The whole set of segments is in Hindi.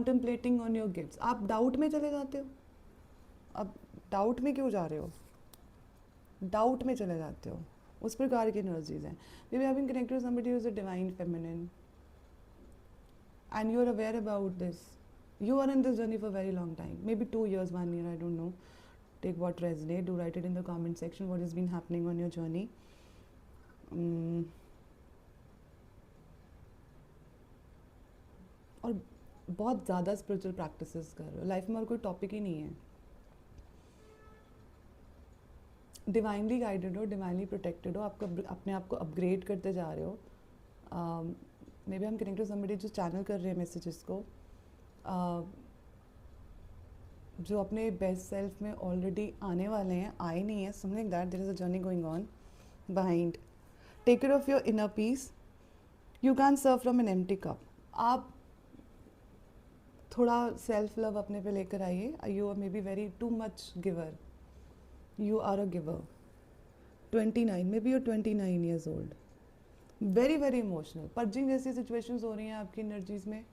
कंटेम्पलेटिंग ऑन योर गिफ्ट्स, आप डाउट में चले जाते हो। अब डाउट में क्यों जा रहे हो, डाउट में चले जाते हो, उस प्रकार की एनर्जीज हैं। Maybe have been connected to somebody who is a divine feminine and you're aware about this. You are in this journey for a very long time, maybe 2 years, 1 year, I don't know. Take what resonate, do write it in the comment section what has been happening on your journey. और बहुत ज़्यादा स्पिरिचुअल प्रैक्टिसेस कर रहे हो, लाइफ में और कोई टॉपिक ही नहीं है। डिवाइनली गाइडेड हो, डिवाइनली प्रोटेक्टेड हो, आपको अपने आप को अपग्रेड करते जा रहे हो। मे बी हम कनेक्ट टू समबडी जो चैनल कर रहे हैं मैसेजेस को, जो अपने बेस्ट सेल्फ में ऑलरेडी आने वाले हैं, आए नहीं हैं, something like that. There is a journey going on behind. Take care of your inner peace. You can serve from an empty cup. आप थोड़ा सेल्फ लव अपने पे लेकर आइए। You are maybe very too much giver, you are a giver. 29, maybe your 29 years old, very very emotional. Purging जैसी सिचुएशंस हो रही हैं आपकी एनर्जीज में,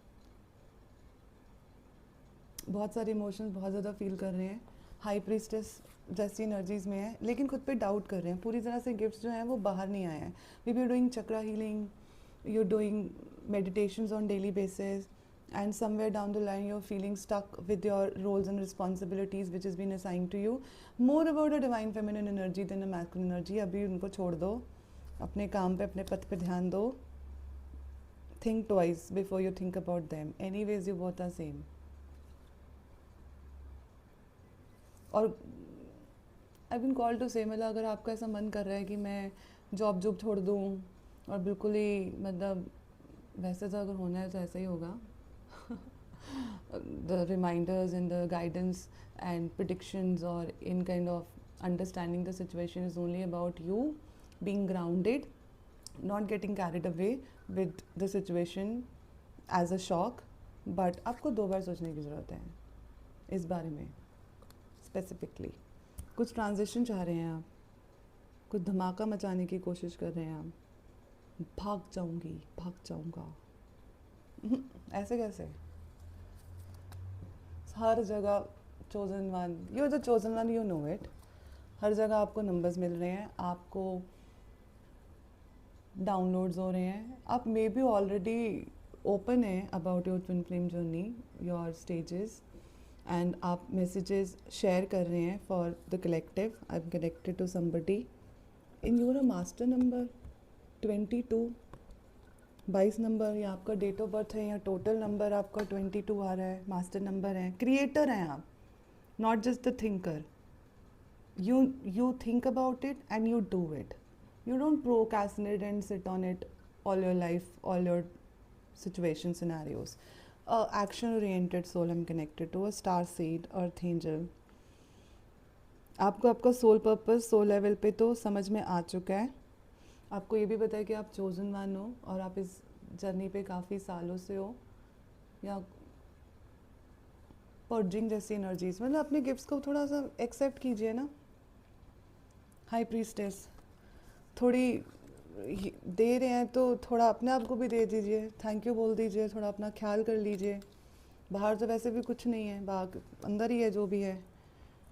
बहुत सारे इमोशंस बहुत ज़्यादा फील कर रहे हैं। हाई प्रीस्टेस जैसी एनर्जीज में है, लेकिन खुद पे डाउट कर रहे हैं। पूरी तरह से गिफ्ट्स जो हैं वो बाहर नहीं आए हैं। May be you doing chakra healing, you doing meditations on daily basis, and somewhere down the line you're feeling stuck with your roles and responsibilities which has been assigned to you. More about a divine feminine energy than a masculine energy. अभी उनको छोड़ दो, अपने काम पे, अपने पथ पे ध्यान दो। Think twice before you think about them. Anyways, you both are same. और आई बिन कॉल टू से, मतलब अगर आपका ऐसा मन कर रहा है कि मैं जॉब छोड़ दूँ और बिल्कुल ही, मतलब वैसे तो अगर होना है तो ऐसा ही होगा। The reminders and the guidance and predictions or in kind of understanding the situation is only about you being grounded, not getting carried away with the situation as a shock. But आपको 2 बार सोचने की ज़रूरत है इस बारे में स्पेसिफिकली। कुछ ट्रांजिशन चाह रहे हैं आप, कुछ धमाका मचाने की कोशिश कर रहे हैं आप। भाग जाऊंगी, भाग जाऊंगा, ऐसे कैसे? हर जगह chosen one, you are the chosen one, you know it. हर जगह आपको नंबर्स मिल रहे हैं, आपको डाउनलोड्स हो रहे हैं। आप मे बी ऑलरेडी ओपन है about your twin flame journey, your stages, and आप मैसेजेस शेयर कर रहे हैं for the collective. I am connected to somebody in your master number 22, 22 number, या आपका डेट ऑफ बर्थ है, या टोटल नंबर आपका 22 आ रहा है, मास्टर नंबर है। क्रिएटर हैं आप, not just the thinker. you think about it and you do it. You don't procrastinate and sit on it all your life, all your situation scenarios. Action oriented soul I'm connected to, a star seed, earth angel. आपको आपका सोल पर्पस सोल लेवल पे तो समझ में आ चुका है। आपको ये भी पता है कि आप चोजन वन हो और आप इस जर्नी पे काफ़ी सालों से हो। या पर्जिंग जैसी एनर्जीज, मतलब अपने गिफ्ट्स को थोड़ा सा एक्सेप्ट कीजिए ना। हाई प्रीस्टेस थोड़ी दे रहे हैं तो थोड़ा अपने आप को भी दे दीजिए, थैंक यू बोल दीजिए, थोड़ा अपना ख्याल कर लीजिए। बाहर तो वैसे भी कुछ नहीं है, बाहर अंदर ही है जो भी है।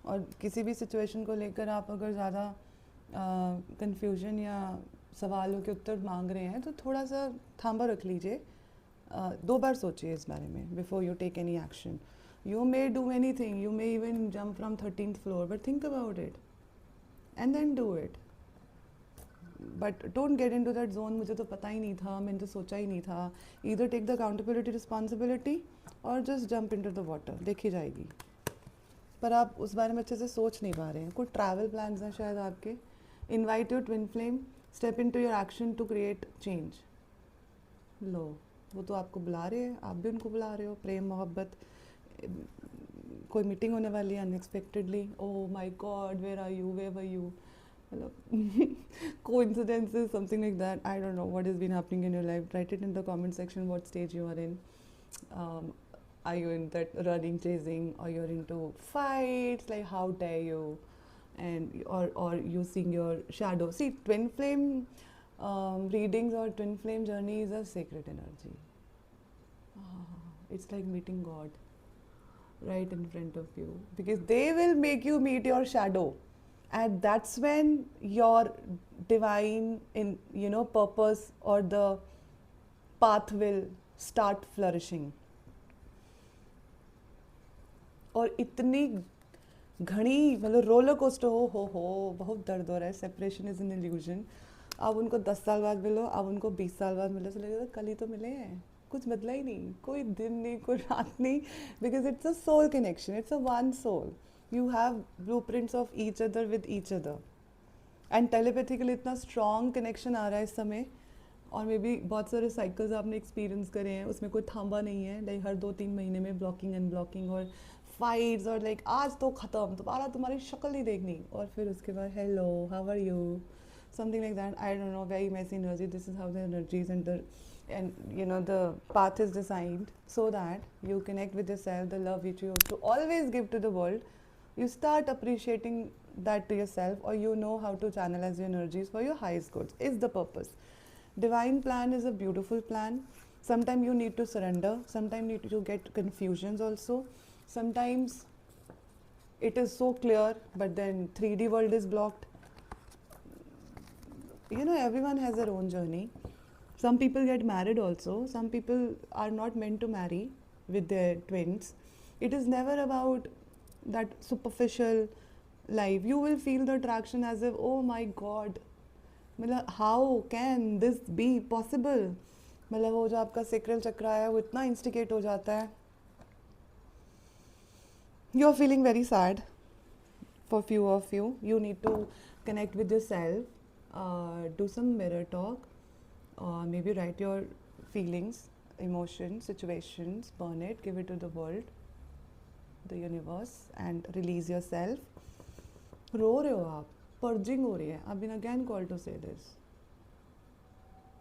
और किसी भी सिचुएशन को लेकर आप अगर ज़्यादा कंफ्यूजन या सवालों के उत्तर मांग रहे हैं तो थोड़ा सा थांबा रख लीजिए। 2 बार सोचिए इस बारे में before you take any action. You may do anything, you may even jump from 13th floor, but think about it and then do it. But don't get into that zone, मुझे तो पता ही नहीं था, मैंने तो सोचा ही नहीं था। Either take the accountability responsibility और just jump in to the water, देखी जाएगी। पर आप उस बारे में अच्छे से सोच नहीं पा रहे हैं। कुछ ट्रैवल प्लान्स हैं शायद आपके। Invite your twin flame, step in to your action to create change. लो, वो तो आपको बुला रहे हैं, आप भी उनको बुला रहे हो। प्रेम मोहब्बत, कोई मीटिंग होने वाली है unexpectedly. Oh my God, where are you, where were you, मतलब coincidences, something like that. I don't know what has been happening in your life. Write it in the comment section what stage you are in. Are you in that running, chasing, or you're into fights? Like how dare you? And or you seeing your shadow. See, twin flame readings or twin flame journey is a sacred energy. It's like meeting God right in front of you, because they will make you meet your shadow, and that's when your divine in purpose or the path will start flourishing. और इतनी घनी मतलब रोलर कोस्टर हो बहुत दर्द हो रहा है. Separation is an illusion. अब उनको 10 साल बाद मिलो, अब उनको 20 साल बाद मिलो, तो लगेगा कल ही तो मिले हैं, कुछ बदला ही नहीं, कोई दिन नहीं, कोई रात नहीं, because it's a soul connection, it's a one soul. You have blueprints of each other with each other, and telepathically इतना स्ट्रॉन्ग कनेक्शन आ रहा है इस समय. और मे बी बहुत सारे साइकिल्स आपने एक्सपीरियंस करे हैं, उसमें कोई थांबा नहीं है. लाइक हर 2-3 महीने में ब्लॉकिंग अनब्लॉकिंग और फाइट्स, और लाइक आज तो ख़त्म, दोबारा तुम्हारी शक्ल नहीं देखनी, और फिर उसके बाद hello how are you, something like that. I don't know, very messy energy. This is how the energies and the path is designed so that you connect with yourself, the love which you have to always give to the world. You start appreciating that to yourself, or you know how to channelize your energies for your highest goods. Is the purpose. Divine plan is a beautiful plan. Sometimes you need to surrender. Sometimes you need to get confusions also. Sometimes it is so clear, but then 3D world is blocked. Everyone has their own journey. Some people get married also. Some people are not meant to marry with their twins. It is never about that superficial life. You will feel the attraction as if, oh my god, मतलब how can this be possible. मतलब वो जो आपका सेक्रल चक्र है वो इतना इंस्टिगेट हो जाता है. You are feeling very sad. For few of you, you need to connect with yourself. Do some mirror talk, or maybe write your feelings, emotions, situations, burn it, give it to the world, the universe, and release yourself. रो रहे हो आप, पर्जिंग हो रही है. I've been again called to say this.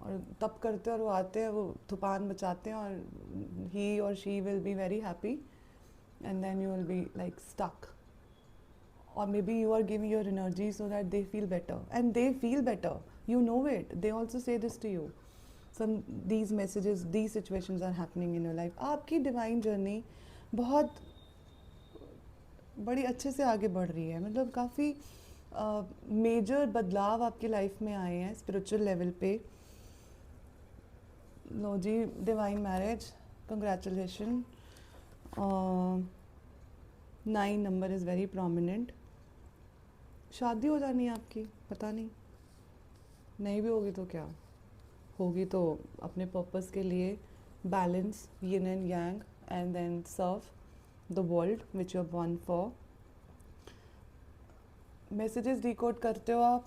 और तब करते हैं और वो आते हैं, वो तूफान बचाते हैं, और he or she will be very happy, and then you will be like stuck. Or maybe you are giving your energy so that they feel better, and they feel better, you know it. They also say this to you. These messages, these situations are happening in your life. आपकी डिवाइन जर्नी बहुत बड़ी अच्छे से आगे बढ़ रही है. मतलब काफ़ी मेजर बदलाव आपकी लाइफ में आए हैं स्पिरिचुअल लेवल पे. लो जी, divine marriage, congratulation. 9 number is very prominent. शादी हो जानी है आपकी, पता नहीं भी होगी तो क्या होगी, तो अपने पर्पस के लिए balance, yin and yang, and then serve the world which you are born for. Messages decode करते हो आप.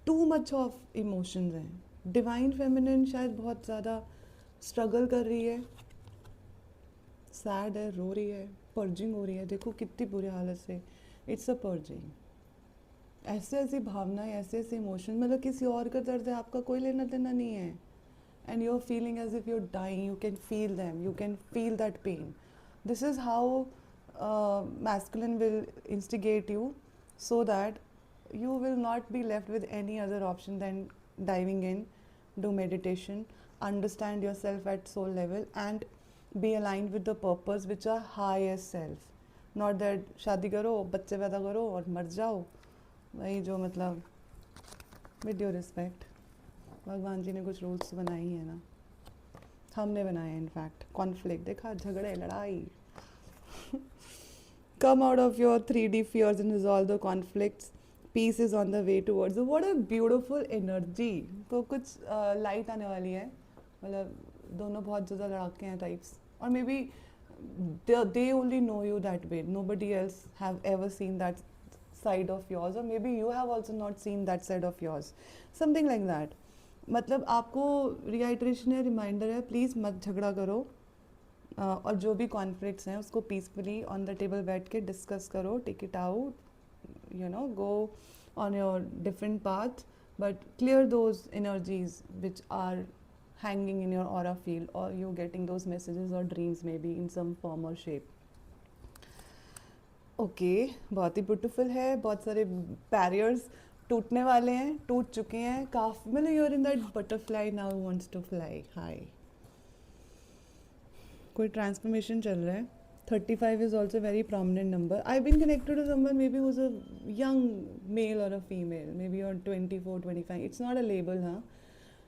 टू मच ऑफ इमोशंस हैं. डिवाइन फेमिनिन शायद बहुत ज़्यादा स्ट्रगल कर रही है, सैड है, रो रही है, पर्जिंग हो रही है. देखो कितनी बुरी हालत से. It's a purging. ऐसे ऐसी भावनाएं, ऐसे ऐसे इमोशन, मतलब किसी और का दर्द है, आपका कोई लेना देना नहीं है. And you are feeling as if you are dying. You can feel them, you can feel that pain. This is how masculine will instigate you, so that you will not be left with any other option than diving in, do meditation, understand yourself at soul level, and be aligned with the purpose which are highest self. Not that शादी करो, बच्चे पैदा करो और मर जाओ. वही जो मतलब with your respect, भगवान जी ने कुछ रूल्स बनाए ही है ना, हमने बनाए. इनफैक्ट कॉन्फ्लिक्ट देखा, झगड़े, लड़ाई. Come out of your 3D fears and resolve the conflicts. Peace is on the way towards you. What a beautiful energy. तो कुछ लाइट आने वाली है. मतलब दोनों बहुत ज़्यादा लड़ाके हैं टाइप्स, और may B they only know you that way. Nobody else have ever seen that side of yours, or maybe you have also not seen that side of yours. Something like that. मतलब आपको रिहाइड्रेशन है, रिमाइंडर है, प्लीज़ मत झगड़ा करो. और जो भी कॉन्फ्लिक्ट्स हैं उसको पीसफुली ऑन द टेबल बैठ के डिस्कस करो. Take it out, go on your different path, but clear those energies which are hanging in your aura field, or you getting those messages or dreams maybe in some form or shape. Okay, बहुत ही ब्यूटीफुल है. बहुत सारे बैरियर्स टूटने वाले हैं, टूट चुके हैं काफ़ी, मतलब you are in that butterfly now wants to fly high. कोई ट्रांसफॉर्मेशन चल रहा है। 35 is also very prominent number. I been connected to someone may be whose a young male और अ फीमेल, मे बी और 24-25। इट्स नॉट अ लेबल, हाँ,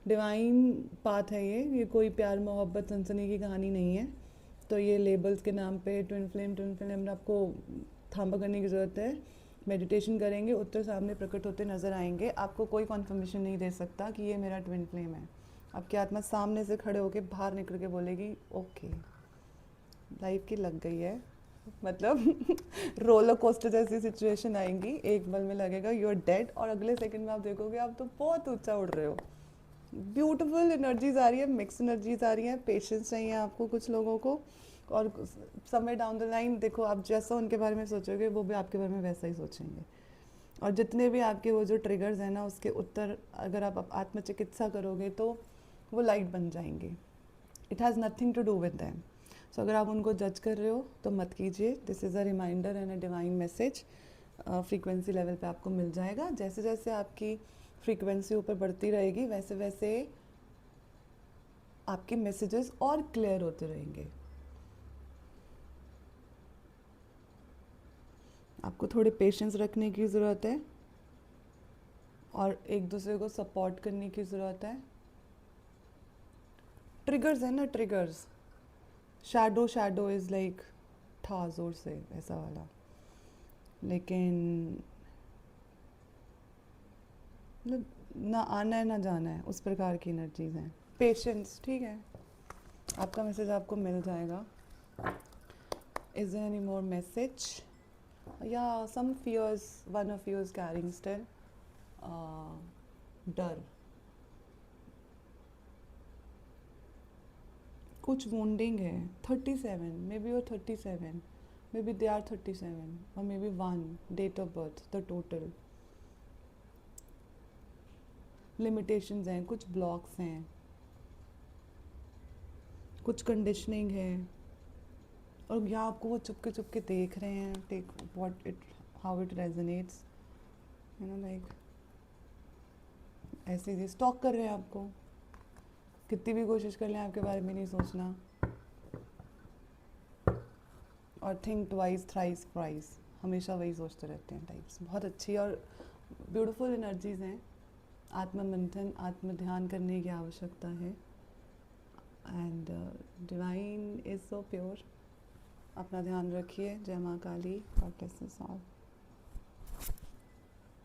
डिवाइन पाथ है ये कोई प्यार मोहब्बत सनसनी की कहानी नहीं है। तो ये लेबल्स के नाम पे ट्विन फ्लेम आपको थांबा करने की ज़रूरत है। मेडिटेशन करेंगे, उत्तर सामने प्रकट होते नज़र आएंगे। आपको कोई कॉन्फर्मेशन नहीं दे सकता कि ये मेरा ट्विन फ्लेम है। आपकी आत्मा सामने से खड़े होके बाहर निकल के बोलेगी ओके, लाइफ की लग गई है, मतलब रोलर कोस्टर जैसी सिचुएशन आएंगी, एक पल में लगेगा यू आर डेड, और अगले सेकंड में आप देखोगे आप तो बहुत ऊंचा उड़ रहे हो। ब्यूटीफुल एनर्जीज आ रही है, मिक्स एनर्जीज आ रही हैं। पेशेंस चाहिए आपको कुछ लोगों को, और समय डाउन द लाइन देखो आप जैसा उनके बारे में सोचोगे वो भी आपके बारे में वैसा ही सोचेंगे। और जितने भी आपके वो जो ट्रिगर्स हैं ना, उसके उत्तर अगर आप आत्मचिकित्सा करोगे तो वो लाइट बन जाएंगे। It has nothing to do with them. So अगर आप उनको जज कर रहे हो तो मत कीजिए। This is a reminder and a divine message. Frequency level पे आपको मिल जाएगा। जैसे जैसे आपकी फ्रीक्वेंसी ऊपर बढ़ती रहेगी वैसे वैसे आपके मैसेजेस और क्लियर होते रहेंगे। आपको थोड़े पेशेंस रखने की ज़रूरत है और एक दूसरे को सपोर्ट करने की ज़रूरत है। ट्रिगर्स है ना, ट्रिगर्स, शैडो इज़ लाइक था ज़ोर से ऐसा वाला, लेकिन मतलब ना आना है ना जाना है, उस प्रकार की एनर्जीज हैं। पेशेंस, ठीक है, आपका मैसेज आपको मिल जाएगा। Is there any more message? या some fears one of you is caring still, डर, कुछ वोंडिंग है। 37 मे बी, और 37 मे बी दे आर 37 और may be 1 date of birth, the total limitations हैं, कुछ ब्लॉक्स हैं, कुछ कंडीशनिंग है, और यहाँ आपको वो चुपके देख रहे हैं। Take what it, how it resonates, you know, like ऐसे ही स्टॉक कर रहे हैं आपको। कितनी भी कोशिश कर लें आपके बारे में नहीं सोचना, और थिंक ट्वाइस थ्राइस प्राइस, हमेशा वही सोचते रहते हैं टाइप्स। बहुत अच्छी और ब्यूटीफुल एनर्जीज हैं। आत्ममंथन, आत्म ध्यान करने की आवश्यकता है। And divine is so pure. अपना ध्यान रखिए। जय माँ Kali. God bless us all.